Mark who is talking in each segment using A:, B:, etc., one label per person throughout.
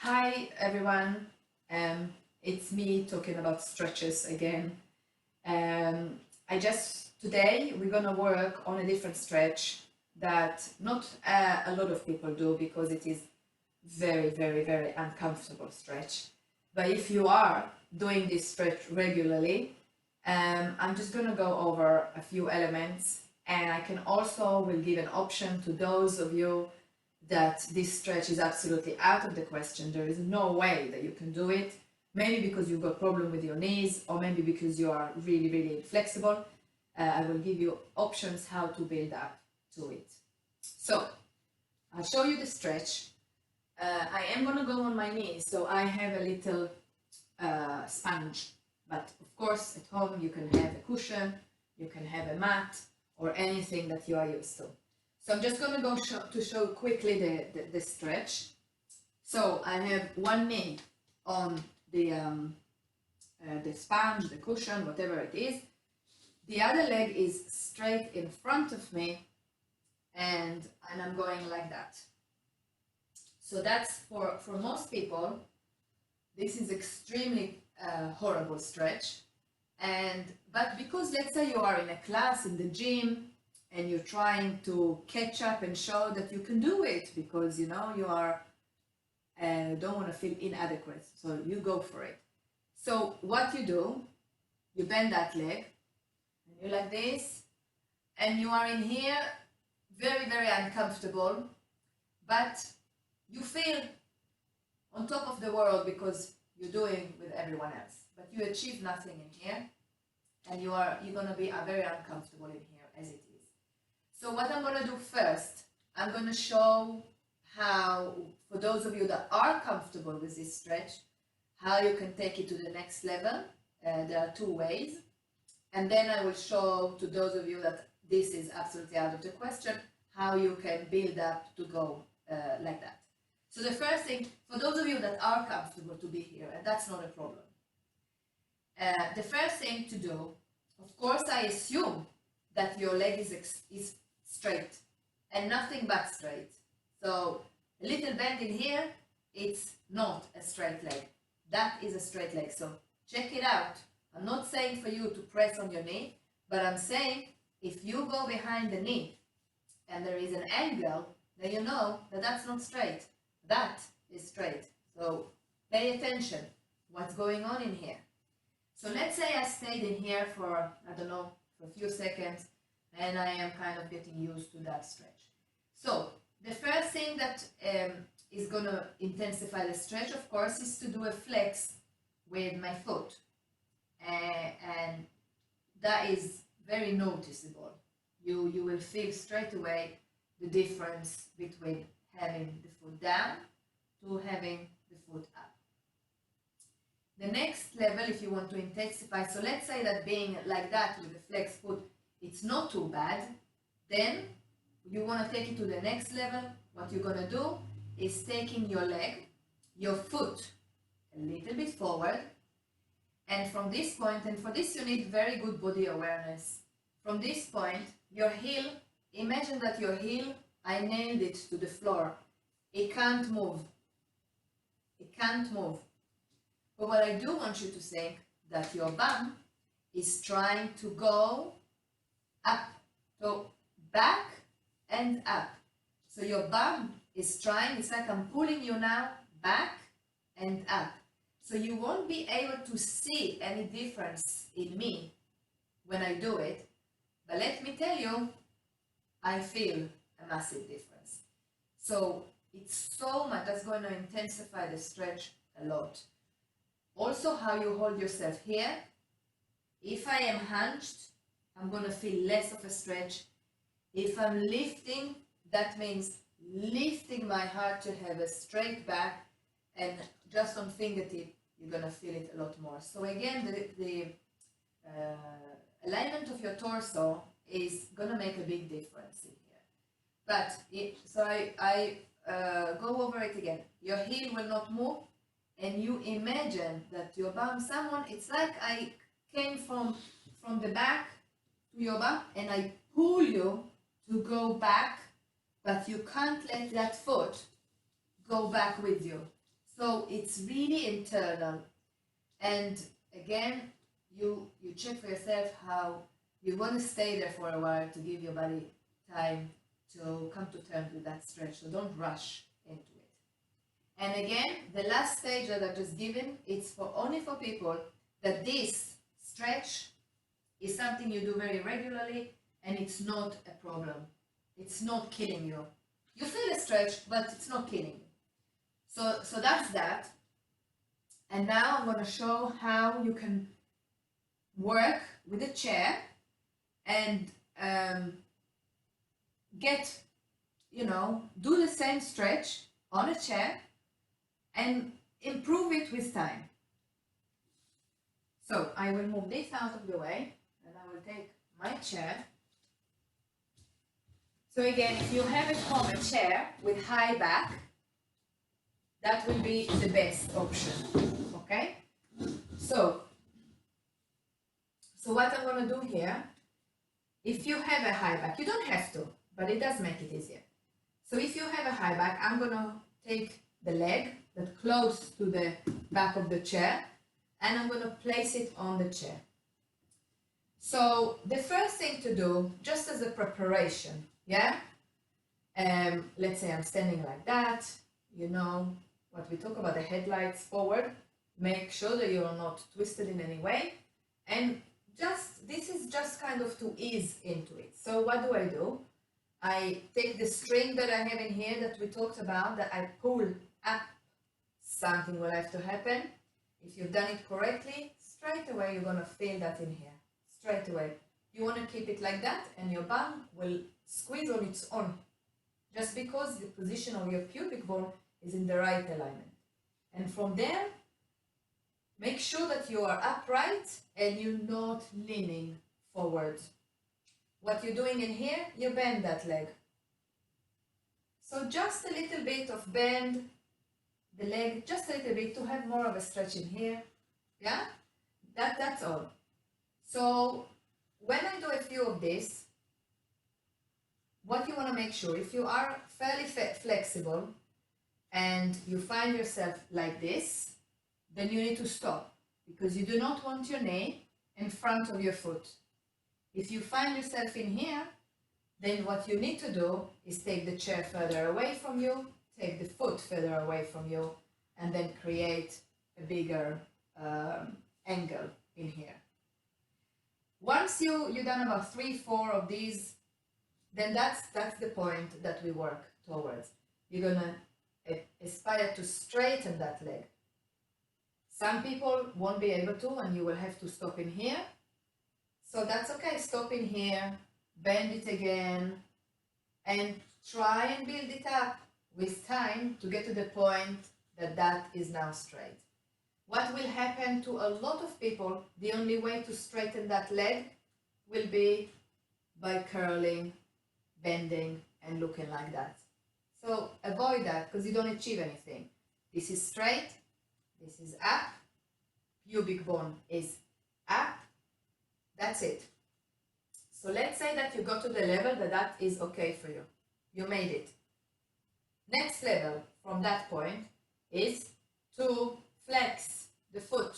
A: Hi everyone, it's me talking about stretches again. Today we're gonna work on a different stretch that not a lot of people do because it is very uncomfortable stretch. But if you are doing this stretch regularly, I'm just gonna go over a few elements, and I can also will give an option to those of you that this stretch is absolutely out of the question. There is no way that you can do it, maybe because you've got a problem with your knees, or maybe because you are really inflexible. I will give you options how to build up to it. So I'll show you the stretch. I am going to go on my knees, so I have a little sponge, but of course at home you can have a cushion, you can have a mat, or anything that you are used to. So I'm just going to go show quickly the stretch. So I have one knee on the sponge, the cushion, whatever it is. The other leg is straight in front of me, and I'm going like that. So that's for most people, this is extremely horrible stretch. But because let's say you are in a class in the gym, and you're trying to catch up and show that you can do it because you know you are don't want to feel inadequate, so you go for it. So what you do, you bend that leg and you're like this, and you are in here very uncomfortable, but you feel on top of the world because you're doing with everyone else, but you achieve nothing in here, and you're going to be very uncomfortable in here as it is. So what I'm going to do first, I'm going to show how, for those of you that are comfortable with this stretch, how you can take it to the next level. There are two ways. And then I will show to those of you that this is absolutely out of the question, how you can build up to go like that. So the first thing, for those of you that are comfortable to be here, and that's not a problem, the first thing to do, of course, I assume that your leg is straight and nothing but straight. So a little bend in here, it's not a straight leg. That is a straight leg. So check it out. I'm not saying for you to press on your knee, but I'm saying if you go behind the knee and there is an angle, then you know that that's not straight. That is straight. So pay attention. What's going on in here? So let's say I stayed in here for, I don't know, for a few seconds, and I am kind of getting used to that stretch. So the first thing that is going to intensify the stretch, of course, is to do a flex with my foot. And that is very noticeable. You will feel straight away the difference between having the foot down to having the foot up. The next level, if you want to intensify, so let's say that being like that with the flex foot, it's not too bad. Then you want to take it to the next level. What you're going to do is taking your leg, your foot a little bit forward, and from this point, and for this you need very good body awareness. From this point, your heel, imagine that your heel, I nailed it to the floor. It can't move. It can't move. But what I do want you to think that your bum is trying to go up, so back and up. So your bum is trying, it's like I'm pulling you now back and up. So you won't be able to see any difference in me when I do it. But let me tell you, I feel a massive difference. So it's so much, that's going to intensify the stretch a lot. Also how you hold yourself here. If I am hunched, I'm going to feel less of a stretch. If I'm lifting, that means lifting my heart to have a straight back, and just on fingertip, you're going to feel it a lot more. So again, the alignment of your torso is going to make a big difference in here. But, I go over it again. Your heel will not move, and you imagine that your bum, it's like I came from the back to your bum, and I pull you to go back, but you can't let that foot go back with you. So it's really internal. And again, you check for yourself how you want to stay there for a while to give your body time to come to terms with that stretch. So don't rush into it. And again, the last stage that I've just given, it's for only for people that this stretch is something you do very regularly and it's not a problem. It's not killing you. You feel a stretch, but it's not killing you. So that's that. And now I'm going to show how you can work with a chair and get, do the same stretch on a chair and improve it with time. So I will move this out of the way and I will take my chair. So again, if you have at home a chair with high back, that will be the best option, okay? So what I'm going to do here, if you have a high back, you don't have to, but it does make it easier. So if you have a high back, I'm going to take the leg that's close to the back of the chair and I'm going to place it on the chair. So the first thing to do, just as a preparation, yeah? Let's say I'm standing like that, what we talk about, the headlights forward. Make sure that you're not twisted in any way. And this is just kind of to ease into it. So what do? I take the string that I have in here that we talked about, that I pull up. Something will have to happen. If you've done it correctly, straight away you're going to feel that in here. Straight away. You want to keep it like that and your bum will squeeze on its own. Just because the position of your pubic bone is in the right alignment. And from there, make sure that you are upright and you're not leaning forward. What you're doing in here, you bend that leg. So just a little bit of bend the leg, just a little bit to have more of a stretch in here. Yeah? That's all. So when I do a few of this, what you want to make sure, if you are fairly flexible and you find yourself like this, then you need to stop because you do not want your knee in front of your foot. If you find yourself in here, then what you need to do is take the chair further away from you, take the foot further away from you, and then create a bigger angle in here. Once you've done about 3-4 of these, then that's the point that we work towards. You're gonna aspire to straighten that leg. Some people won't be able to, and you will have to stop in here. So that's okay, stop in here, bend it again, and try and build it up with time to get to the point that is now straight. What will happen to a lot of people, the only way to straighten that leg will be by curling, bending, and looking like that. So avoid that because you don't achieve anything. This is straight, this is up, pubic bone is up, that's it. So let's say that you got to the level that is okay for you. You made it. Next level from that point is to flex the foot.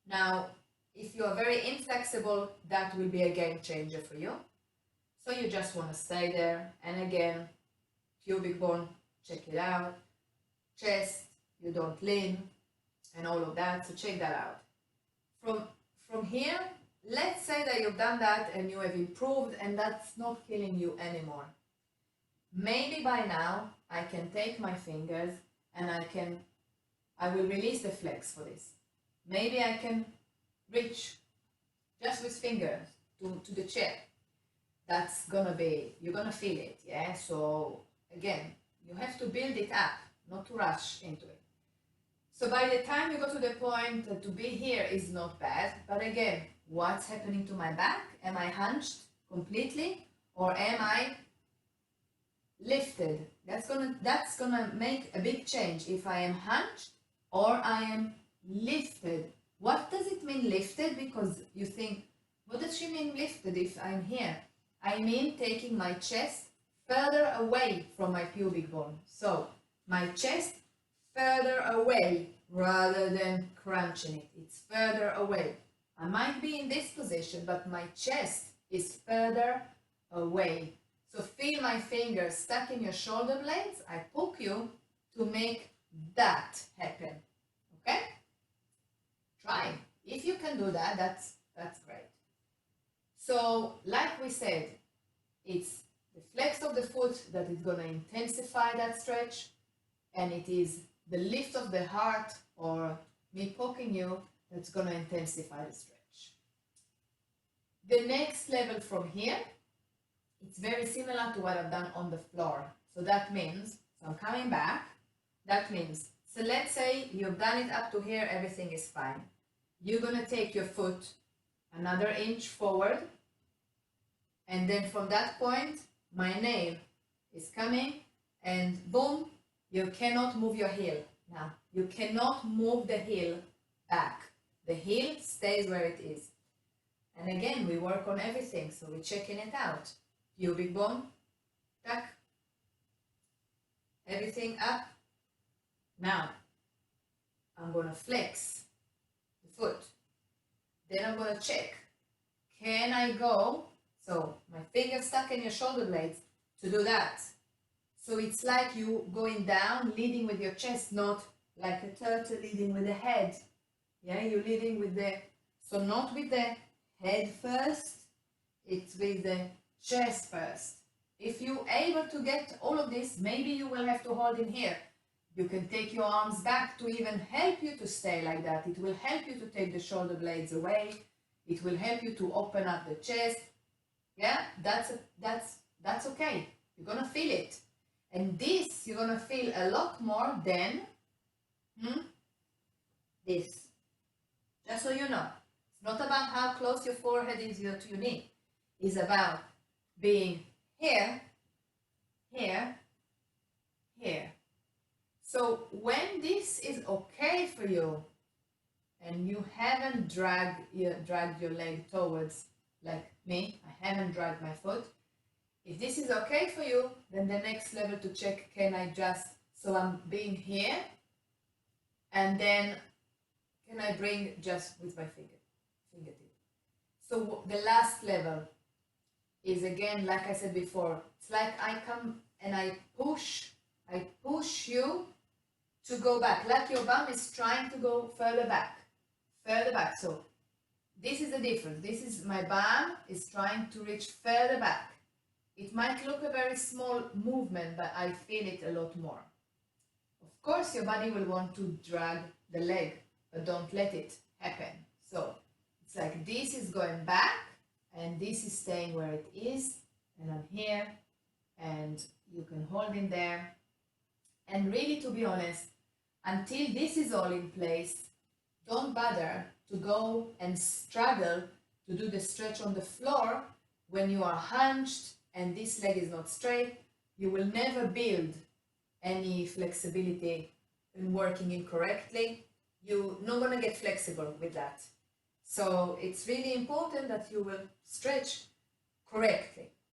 A: Now, if you are very inflexible, that will be a game changer for you. So you just want to stay there. And again, pubic bone, check it out. Chest, you don't lean, and all of that. So check that out. From here, let's say that you've done that and you have improved and that's not killing you anymore. Maybe by now I can take my fingers and I will release the flex for this. Maybe I can reach just with fingers to the chair. That's gonna be, you're gonna feel it, yeah? So again, you have to build it up, not to rush into it. So by the time you go to the point that to be here is not bad, but again, what's happening to my back? Am I hunched completely or am I lifted? That's gonna make a big change if I am hunched or I am lifted. What does it mean lifted? Because you think, what does she mean lifted if I'm here? I mean taking my chest further away from my pubic bone. So my chest further away rather than crunching it. It's further away. I might be in this position, but my chest is further away. So feel my fingers stuck in your shoulder blades. I poke you to make that happen. Okay? Try. If you can do that, that's great. So, like we said, it's the flex of the foot that is going to intensify that stretch, and it is the lift of the heart or me poking you that's going to intensify the stretch. The next level from here, it's very similar to what I've done on the floor. So that means, so I'm coming back, that means, so let's say you've done it up to here, everything is fine. You're going to take your foot another inch forward, and then from that point, my nail is coming, and boom, you cannot move your heel. Now, you cannot move the heel back. The heel stays where it is. And again, we work on everything, so we're checking it out. Pubic bone, tack, everything up. Now, I'm going to flex the foot. Then I'm going to check. Can I go? So my finger stuck in your shoulder blades to do that. So it's like you going down, leading with your chest, not like a turtle leading with the head. Yeah, you're leading with the, so not with the head first, it's with the chest first. If you're able to get all of this, maybe you will have to hold in here. You can take your arms back to even help you to stay like that. It will help you to take the shoulder blades away. It will help you to open up the chest. Yeah, that's okay. You're gonna feel it. And this, you're gonna feel a lot more than this. Just so you know. It's not about how close your forehead is to your knee. It's about being here, here, here. So when this is okay for you, and you haven't dragged your leg towards, like me, I haven't dragged my foot. If this is okay for you, then the next level to check, can I just, so I'm being here, and then can I bring just with my fingertip. So the last level is, again, like I said before, it's like I come and I push you to go back, like your bum is trying to go further back. So this is the difference. This is my bum is trying to reach further back. It might look a very small movement, but I feel it a lot more. Of course, your body will want to drag the leg, but don't let it happen. So it's like this is going back, and this is staying where it is, and I'm here, and you can hold in there. And really, to be honest, until this is all in place, don't bother to go and struggle to do the stretch on the floor when you are hunched and this leg is not straight. You will never build any flexibility in working incorrectly. You're not going to get flexible with that. So it's really important that you will stretch correctly.